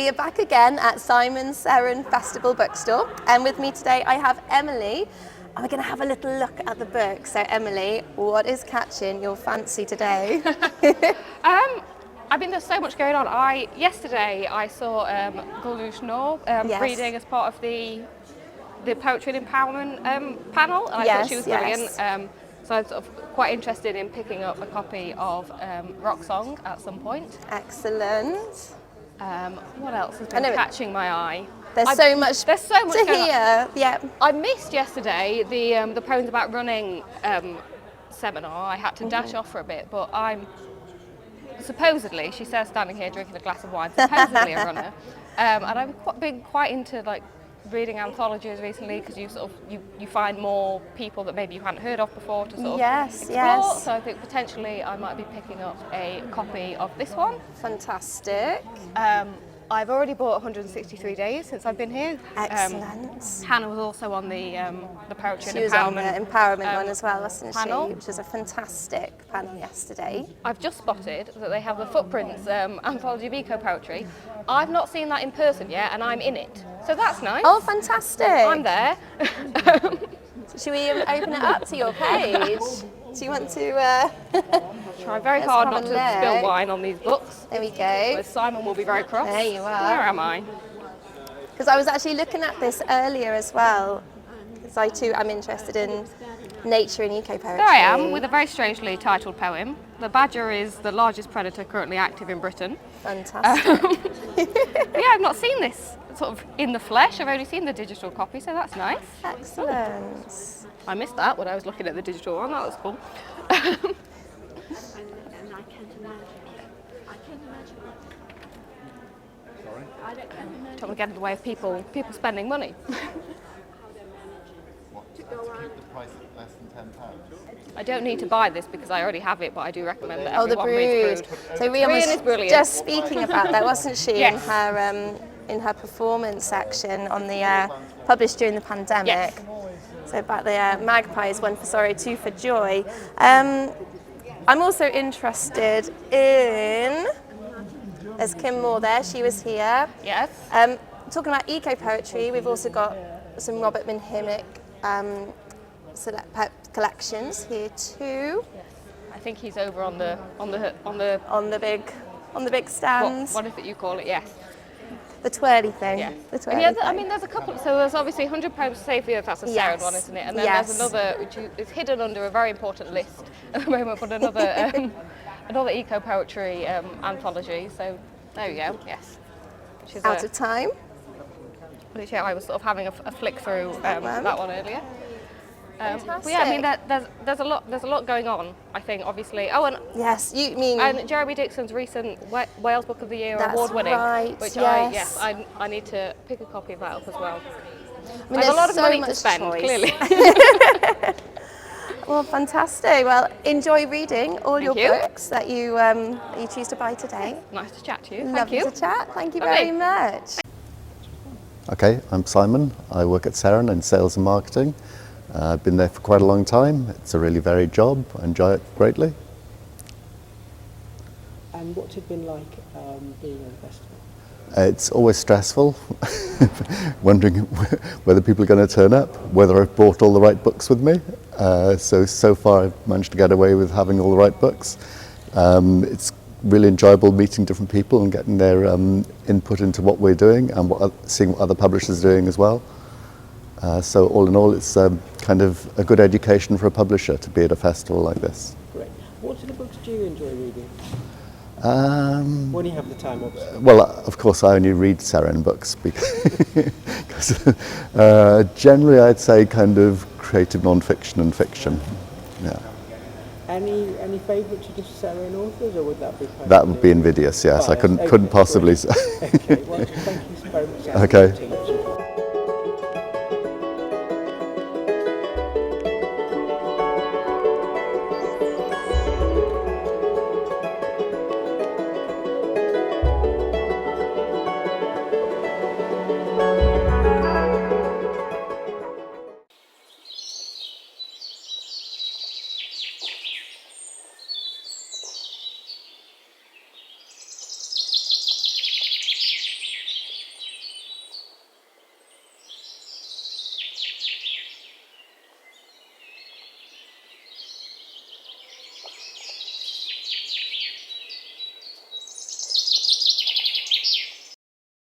we are back again at Simon's Seren Festival Bookstore, and with me today I have Emily, and we're going to have a little look at the book. So Emily, what is catching your fancy today? I mean, there's so much going on. Yesterday I saw Bookstore Yes. reading as part of the Poetry and Empowerment panel, and I thought she was brilliant. So I'm sort of quite interested in picking up a copy of Rock Song at some point. Excellent. What else has been catching my eye? There's so much to hear. Yeah. I missed yesterday the Poems About Running seminar. I had to dash off for a bit, but I'm supposedly, she says standing here drinking a glass of wine, supposedly a runner. And I've been quite into like reading anthologies recently, because you find more people that maybe you hadn't heard of before to sort of explore. So I think potentially I might be picking up a copy of this one. Fantastic. I've already bought 163 Days since I've been here. Excellent. Hannah was also on the Poetry and Empowerment. She was on the Empowerment one as well, wasn't panel. she? Which was a fantastic panel yesterday. I've just spotted that they have the Footprints anthology of eco poetry. I've not seen that in person yet, and I'm in it, so that's nice. Oh, fantastic! I'm there. Should we open it up to your page? Do you want to? Try very hard not to spill wine on these books. There we go. But Simon will be very cross. There you are. Where am I? Because I was actually looking at this earlier as well, because I too am interested in nature and eco-poetry. There I am, with a very strangely titled poem. The badger is the largest predator currently active in Britain. Fantastic. Yeah, I've not seen this sort of in the flesh. I've only seen the digital copy, so that's nice. Excellent. I missed that when I was looking at the digital one. That was cool. Don't want to get in the way of people spending money. What, to keep the price at less than £10? I don't need to buy this because I already have it, but I do recommend that Oh, the everyone reads Brood. Brood. So Rhian was is brilliant. just speaking about that, wasn't she? Yes. In her performance section on the published during the pandemic. Yes. So about the Magpies, one for sorrow, two for joy. I'm also interested in. There's Kim Moore there. She was here. Yes. Talking about eco poetry, we've also got some Robert Minhimic collections here too. Yes. I think he's over on the big stands. What is it you call it? Yes. The twirly thing. Yeah. The twirly Yeah, thing. I mean, there's a couple. So there's obviously 100 Poems to Save the Earth. That's a Seren one, isn't it? And then there's another, which is hidden under a very important list at the moment, but another another eco poetry anthology. So there you go. Yes. Which is Out of time. Which I was sort of having a flick through that one earlier. But yeah, I mean, there's a lot going on. I think, obviously. Oh, and yes, you mean. And Jeremy Dixon's recent Wales Book of the Year award-winning, right, which yes. I need to pick a copy of that up as well. I mean, I have a lot of so money much to spend, choice. clearly. Well, fantastic. Well, enjoy reading all Thank your you. books that you choose to buy today. Nice to chat to you. Lovely Thank you. to chat. Thank you Lovely. very much. Okay, I'm Simon. I work at Seren in sales and marketing. I've been there for quite a long time. It's a really varied job. I enjoy it greatly. And what's it been like being at the festival? It's always stressful, wondering whether people are going to turn up, whether I've brought all the right books with me. So far I've managed to get away with having all the right books. It's really enjoyable meeting different people and getting their input into what we're doing and seeing what other publishers are doing as well. So all in all, it's kind of a good education for a publisher to be at a festival like this. Great. What sort of books do you enjoy reading? When you have the time, obviously. Well, of course, I only read Seren books because generally I'd say kind of creative non-fiction and fiction. Yeah. Any favourite Seren authors, or would that be? That would be invidious. Yes, I couldn't possibly say. Okay. Well, thank you very much. Okay.